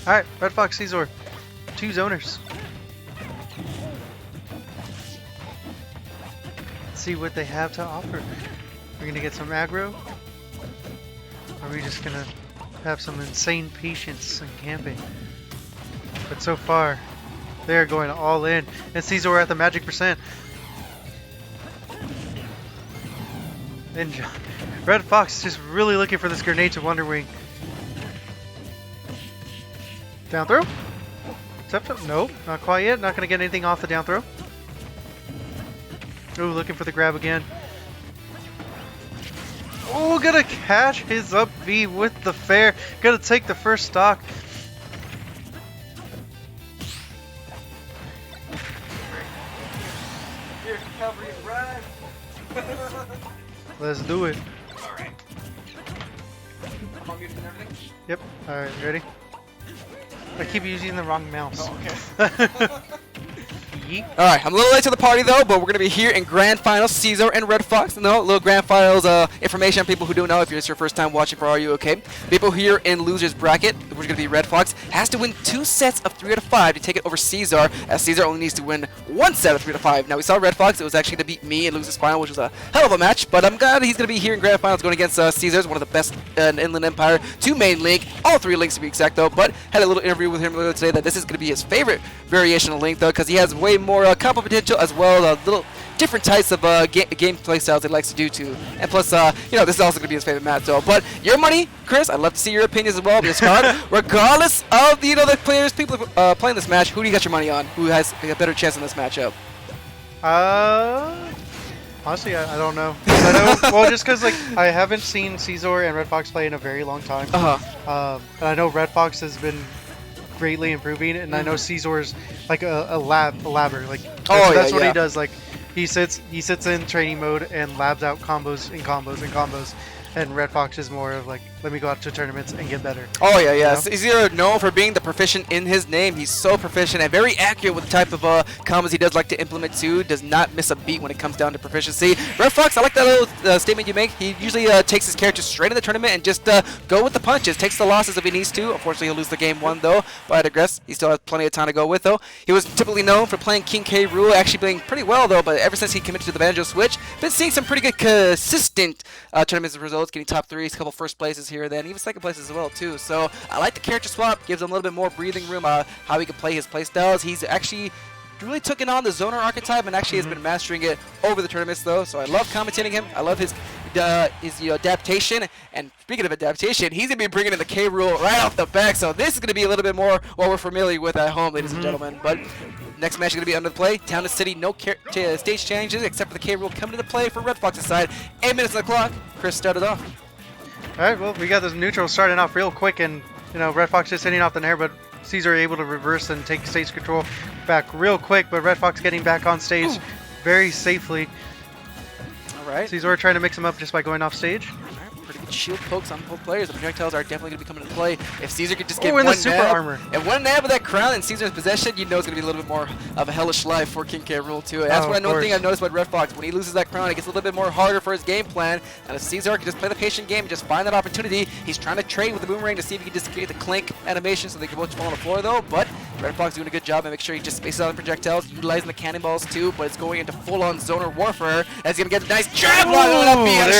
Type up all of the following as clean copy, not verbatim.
Alright, Red Fox, Scizor. 2 zoners. Let's see what they have to offer. We're gonna get some aggro. Or are we just gonna have some insane patience and camping? But so far, they're going all in. And Scizor at the magic percent. And Red Fox just really looking for this grenade to Wonder Wing. Down throw? Except, nope, not quite yet. Not gonna get anything off the down throw. Ooh, looking for the grab again. Oh, gonna catch his up B with the fair. Gonna take the first stock. Let's do it. Alright. I'm on mute and everything? Yep. Alright, ready? I keep using the wrong mouse. Oh, okay. Yeet. Alright, I'm a little late to the party though, but we're going to be here in Grand Finals, Scizor and Red Fox. No, little Grand Finals information on people who don't know if it's your first time watching for RUOK. People here in Loser's Bracket, which is going to be Red Fox, has to win 2 sets of 3 out of 5 to take it over Scizor, as Scizor only needs to win 1 set of 3 out of 5. Now, we saw Red Fox, it was actually going to beat me in Loser's Final, which was a hell of a match, but I'm glad he's going to be here in Grand Finals going against Scizor, one of the best in Inland Empire, 2 main Link, all 3 Links to be exact though, but had a little interview with him earlier today that this is going to be his favorite variation of Link though, because he has way more combo potential as well, little different types of gameplay styles he likes to do too. And plus, you know, this is also going to be his favorite match though. But your money, Chris, I'd love to see your opinions as well. Because regardless of the people playing this match, who do you got your money on? Who has a better chance in this matchup? Honestly, I don't know. I know, well, just because like I haven't seen Scizor and Red Fox play in a very long time. And I know Red Fox has been greatly improving, and I know Scizor's like a labber. Like that's what he does. Like he sits in training mode and labs out combos and combos and combos. And Red Fox is more of like, let me go out to tournaments and get better. Oh yeah, yeah. You know? Scizor known for being the proficient in his name. He's so proficient and very accurate with the type of combos he does like to implement too. Does not miss a beat when it comes down to proficiency. Red Fox, I like that little statement you make. He usually takes his character straight in the tournament and just go with the punches. Takes the losses if he needs to. Unfortunately, he'll lose the game 1 though. But I digress. He still has plenty of time to go with though. He was typically known for playing King K. Rool, actually playing pretty well though. But ever since he committed to the Banjo switch, been seeing some pretty good consistent tournament results, getting top 3s, couple first places here, then even second places as well too. So I like the character swap, gives him a little bit more breathing room, how he can play his play styles. He's actually really taken on the zoner archetype and actually has been mastering it over the tournaments though. So I love commentating him. I love his adaptation. And speaking of adaptation, he's gonna be bringing in the K rule right off the back. So this is gonna be a little bit more what we're familiar with at home, ladies and gentlemen. But next match is going to be under the play. Town to City, no stage changes except for the K rule coming into play for Red Fox's side. 8 minutes on the clock. Chris started off. Alright, well, we got this neutral starting off real quick, and, you know, Red Fox just hitting off the nair, but Scizor able to reverse and take stage control back real quick, but Red Fox getting back on stage very safely. Alright. Scizor trying to mix him up just by going off stage. Pretty good shield pokes on both players. The projectiles are definitely going to be coming into play. If Scizor could just get in one the super nab, armor. And one nab of that crown in Scizor's possession, you know it's going to be a little bit more of a hellish life for King K. Rool too. That's one thing I've noticed about Red Fox. When he loses that crown, it gets a little bit more harder for his game plan. And if Scizor can just play the patient game and just find that opportunity, he's trying to trade with the boomerang to see if he can just get the clink animation so they can both fall on the floor though. But Red Fox doing a good job and make sure he just spaces out the projectiles, utilizing the cannonballs too, but it's going into full-on zoner warfare as he's going to get a nice jab block on that B out of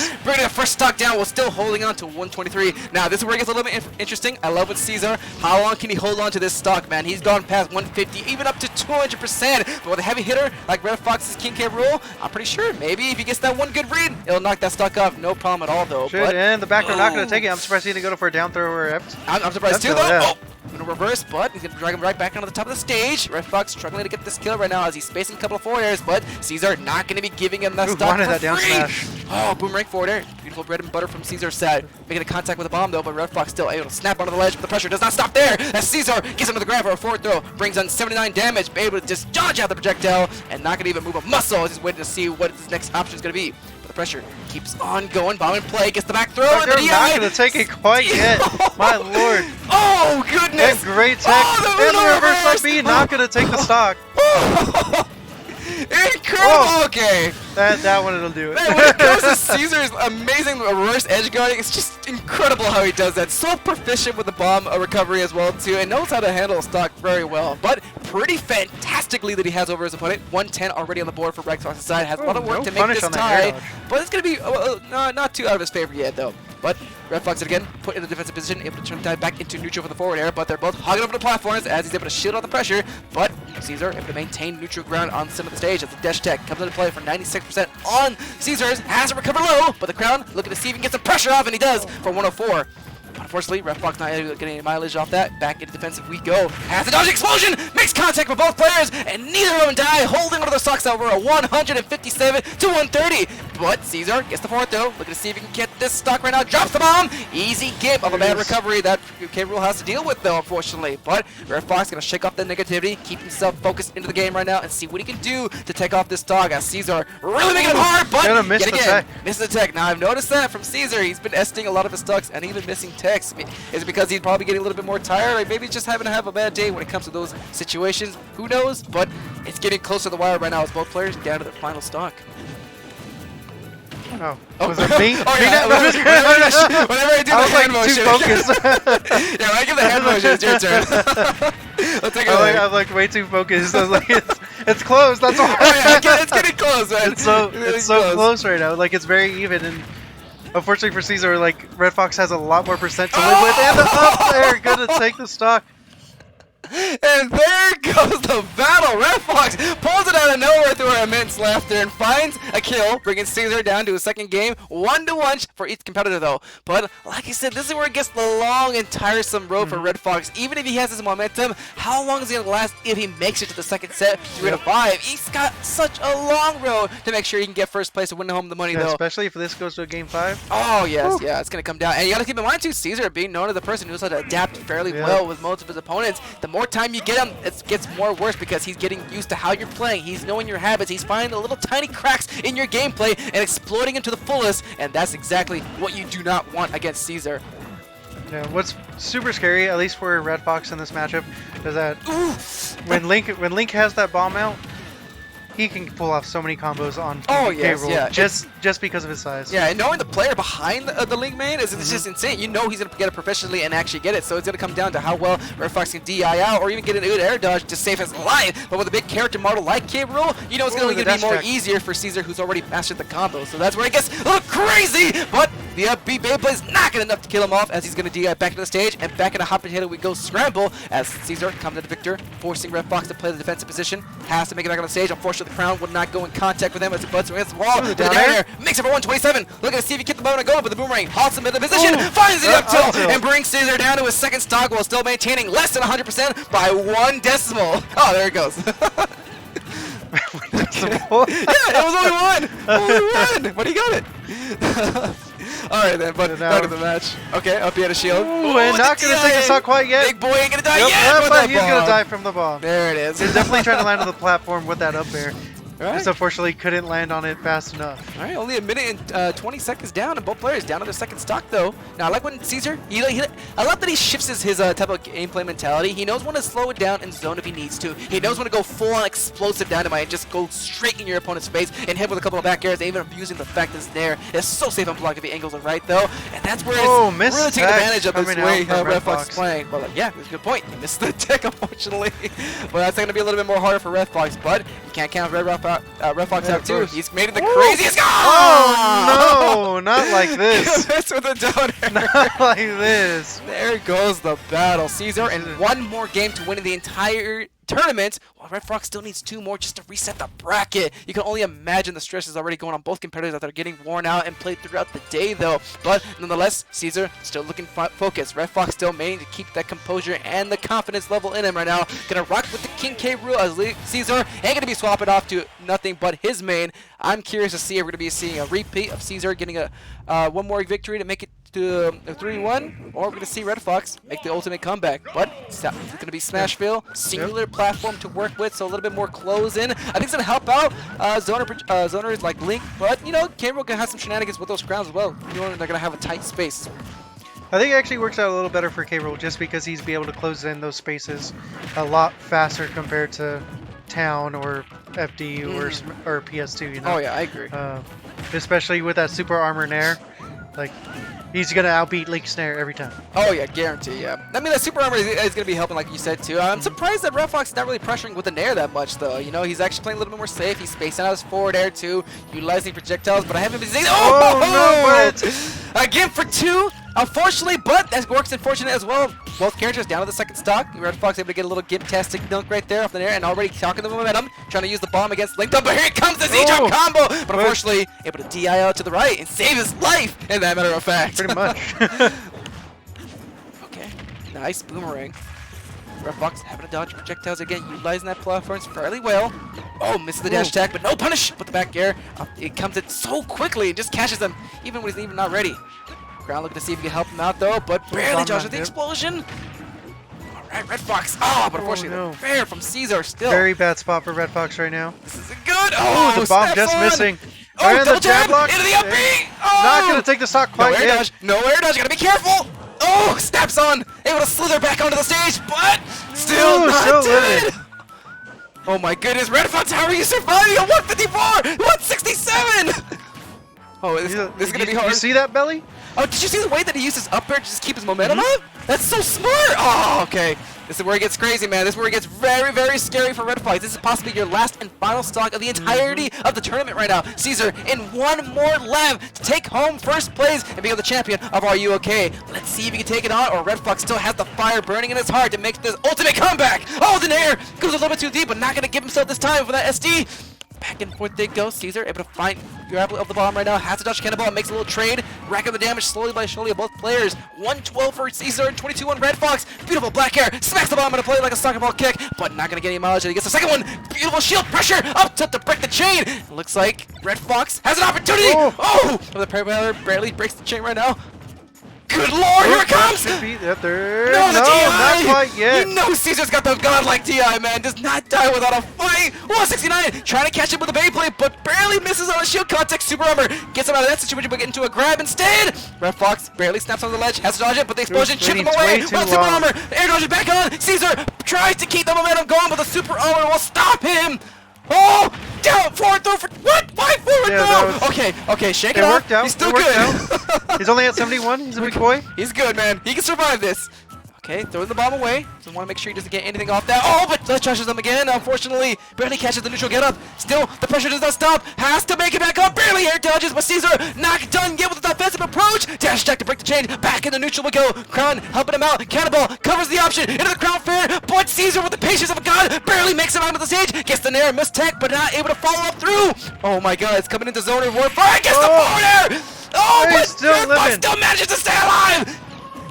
shield. Bringing the first stock down while still holding on to 123. Now this is where it gets a little bit interesting. I love with Scizor. How long can he hold on to this stock, man? He's gone past 150, even up to 200%. But with a heavy hitter like Red Fox's King K. Rool, I'm pretty sure maybe if he gets that one good read, it'll knock that stock off. No problem at all though. And the back row not going to take it. I'm surprised he didn't go for a down throw or I'm surprised too though. Yeah. Gonna reverse, but he's gonna drag him right back onto the top of the stage. Red Fox struggling to get this kill right now as he's spacing a couple of forward airs, but Scizor not gonna be giving him that stock for that down free. smash. Oh, boomerang forward air. Beautiful bread and butter from Scizor's side. Making a contact with the bomb though, but Red Fox still able to snap onto the ledge, but the pressure does not stop there as Scizor gets into the ground for a forward throw. Brings on 79 damage, able to just dodge out the projectile and not gonna even move a muscle. He's waiting to see what his next option is gonna be. The pressure keeps on going. Bomb in play. Gets the back throw. They're not going to take it quite yet. My lord. Oh, goodness. And great tech. And the reverse side B. Not going to take the stock. Incredible! Whoa. Okay. That one will do it. Man, when it comes to Scizor's amazing reverse edge guarding, it's just incredible how he does that. So proficient with the bomb recovery as well too, and knows how to handle stock very well. But pretty fantastically that he has over his opponent. 110 already on the board for Red Fox's side. Has a lot of work to make this tie, but it's going to be not too out of his favor yet though. But Red Fox again put in the defensive position, able to turn the tie back into neutral for the forward air, but they're both hogging over the platforms as he's able to shield all the pressure. But Scizor able to maintain neutral ground on the center of the stage as the dash tech comes into play for 96% on Scizor's. Has to recover low, but the crown looking to see if he can get some pressure off, and he does for 104. Unfortunately, Red Fox not getting any mileage off that. Back into defensive we go. Has the dodge explosion! Makes contact with both players, and neither of them die, holding onto their stocks over a 157 to 130. But Scizor gets the fourth though. Looking to see if he can get this stock right now. Drops the bomb! Easy game of a bad recovery that K-Rool has to deal with though, unfortunately. But Red Fox gonna shake off the negativity, keep himself focused into the game right now, and see what he can do to take off this dog. As Scizor really making him hard, but gonna miss the tech. Misses the tech. Now I've noticed that from Scizor. He's been esting a lot of his stocks and even missing techs. Is it because he's probably getting a little bit more tired? Or maybe he's just having to have a bad day when it comes to those situations. Who knows? But it's getting close to the wire right now as both players down to their final stock. Oh, was it me? Oh, yeah. Whenever I do the hand motion. Yeah, when I give the hand motion, it's your turn. Let's take it away. I'm like way too focused. I was like, it's close. That's all. Oh, yeah, it's getting close, man. It's so close right now. Like it's very even, and unfortunately for Scizor, like Red Fox has a lot more percent to live with, and the up there gonna take the stock. And there goes the battle. Red Fox pulls it out of nowhere through her immense laughter and finds a kill, bringing Scizor down to a second game. 1-1 for each competitor, though. But like I said, this is where it gets the long and tiresome road for Red Fox. Even if he has his momentum, how long is it going to last if he makes it to the second set, 3-5? He's got such a long road to make sure he can get first place to win home the money, though. Especially if this goes to a game 5. Oh, yes, yeah, it's going to come down. And you got to keep in mind, too, Scizor being known as the person who knows how to adapt fairly well with most of his opponents. The more time you get him, it gets more worse because he's getting used to how you're playing. He's knowing your habits. He's finding the little tiny cracks in your gameplay and exploiting them to the fullest, and that's exactly what you do not want against Scizor. Yeah, what's super scary, at least for Red Fox in this matchup, is that when Link has that bomb out, he can pull off so many combos on K-Rool just because of his size. Yeah, and knowing the player behind the Link main is just insane. You know he's going to get it professionally and actually get it, so it's going to come down to how well Red Fox can DI out or even get a good air dodge to save his life. But with a big character model like K-Rool, you know it's going to be more easier for Scizor, who's already mastered the combo. So that's where it gets a little crazy, but the upbeat Beyblade is not good enough to kill him off as he's going to DI back to the stage, and back in a hot potato we go scramble as Scizor comes into victor, forcing Red Fox to play the defensive position. Has to make it back on the stage. Unfortunately, the crown would not go in contact with him as it butts against the wall. The down air makes it for 127. Looking to see if he can get the bone to go, but the boomerang halts him in the position, finds the up tilt, and brings Scizor down to his second stock while still maintaining less than 100% by 1 decimal. Oh, there it goes. Yeah, it was only one. Only one. But he got it. Alright then, but back to the match. Okay, up he had a shield. Ooh, and not gonna take a stock quite yet. Big boy ain't gonna die yet. But he's gonna die from the bomb. There it is. He's definitely trying to land on the platform with that up air. Right. Just unfortunately couldn't land on it fast enough. Alright, only a minute and 20 seconds down, and both players down to their second stock though. Now I like when Scizor, I love that he shifts his type of gameplay mentality. He knows when to slow it down and zone if he needs to. He knows when to go full on explosive dynamite and just go straight in your opponent's face and hit with a couple of back airs, and even abusing the fact that it's there. It's so safe and blocked if the angles are right though. And that's where it's really taking advantage of this way Red Fox is playing. Well, yeah, that's a good point. He missed the tech, unfortunately. But that's going to be a little bit more harder for Red Fox, but you can't count Red Fox out too. He's made it the craziest. Oh no, not like this. Missed with the down air. Not like this. There goes the battle. Scizor, and one more game to win the entire tournament, while Red Fox still needs 2 more just to reset the bracket. You can only imagine the stress is already going on both competitors that they're getting worn out and played throughout the day though. But nonetheless, Scizor still looking focused. Red Fox still managing to keep that composure and the confidence level in him right now. Gonna rock with the King K-Rool as Scizor ain't gonna be swapping off to nothing but his main. I'm curious to see if we're gonna be seeing a repeat of Scizor getting a one more victory to make it to a 3-1, or we're going to see Red Fox make the ultimate comeback. But it's going to be Smashville, singular platform to work with, so a little bit more close in. I think it's going to help out zoners like Link, but, you know, K-Rool can have some shenanigans with those crowns as well. You know, they're going to have a tight space. I think it actually works out a little better for K-Rool just because he's be able to close in those spaces a lot faster compared to Town or FD or PS2. You know. Oh yeah, I agree. Especially with that super armor Nair, like he's gonna outbeat Link Snare every time. Oh yeah, guarantee. Yeah. I mean, that super armor is gonna be helping, like you said too. I'm surprised that RedFox is not really pressuring with the Nair that much though. You know, he's actually playing a little bit more safe. He's spacing out his forward air too, utilizing projectiles. But I haven't been seeing. Oh no! But again for 2. Unfortunately, but that works unfortunate as well. Both characters down to the second stock. RedFox able to get a little gimp-tastic dunk right there off the Nair and already talking the momentum, trying to use the bomb against Link. But here comes the Z-Jump combo! But unfortunately, able to DI out to the right and save his life, in that matter of fact. Pretty much. Okay, nice boomerang. RedFox having to dodge projectiles again, utilizing that platform fairly well. Oh, misses the dash attack, but no punish with the back air. It comes in so quickly and just catches him, even when he's even not ready. Ground looking to see if he can help him out though, but barely dodges the explosion. Alright, RedFox. Oh, but unfortunately, the fair from Scizor still. Very bad spot for RedFox right now. This is good. Oh, the bomb just missing. Oh, and double the jab block. Into the up B. Oh, not gonna take the stock quite yet. Dodge. No air dodge. Gotta be careful. Oh, snaps on. Able to slither back onto the stage, but still not dead. Oh my goodness, RedFox, how are you surviving a 154, 167? Oh, this is gonna be hard. You see that, Belly? Oh, did you see the way that he uses up air to just keep his momentum up? That's so smart! Oh, okay. This is where it gets crazy, man. This is where it gets very, very scary for RedFox. This is possibly your last and final stock of the entirety of the tournament right now. Scizor in one more lap to take home first place and become the champion of RUOK. Let's see if he can take it on, or RedFox still has the fire burning in his heart to make this ultimate comeback. Oh, the Nair goes a little bit too deep, but not going to give himself this time for that SD. Back and forth they go. Scizor able to grab of the bomb right now. Has to dodge cannonball. Makes a little trade. Rack up the damage slowly by slowly of both players. 112 for Scizor and 22 on RedFox. Beautiful black air. Smacks the bomb into play like a soccer ball kick, but not going to get any mileage. He gets the second one. Beautiful shield pressure up to break the chain. Looks like RedFox has an opportunity. Oh! The parallel barely breaks the chain right now. Good lord, here it comes! No, the DI! Not quite yet. You know Scizor's got the godlike DI, man. Does not die without a fight. 169, trying to catch him with a Beyblade, but barely misses on a shield contact. Super armor gets him out of that situation, but get into a grab instead. RedFox barely snaps on the ledge, has to dodge it, but the explosion chips him away. One super armor, air dodge back on. Scizor tries to keep the momentum going, but the super armor will stop him. Oh, down, forward throw for what? Why forward throw? Okay, shake it off. He's still good. He's only at 71. He's a big boy. He's good, man. He can survive this. Okay, throwing the bomb away. Just want to make sure he doesn't get anything off that. Oh, but that trashes him again. Unfortunately, barely catches the neutral get up. Still, the pressure does not stop. Has to make it back up. Barely air dodges, but Scizor not done yet with the defensive approach. Dash attack to break the chain. Back in the neutral we go. Crown helping him out. Cannonball covers the option into the crown fair. But Scizor with the patience of a god barely makes it onto the stage. Gets the Nair miss tech, but not able to follow up through. Oh my god, it's coming into zone reward. Gets the forward air. Oh, but still manages to stay alive.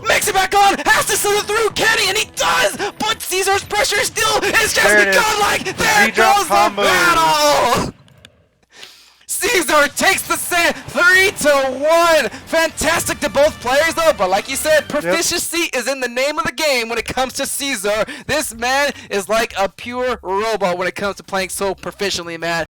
Makes it back on, has to slither through, can he? And he does! But Scizor's pressure still is just godlike! There goes the battle! Scizor takes the set 3-1! Fantastic to both players though, but like you said, proficiency is in the name of the game when it comes to Scizor. This man is like a pure robot when it comes to playing so proficiently, man.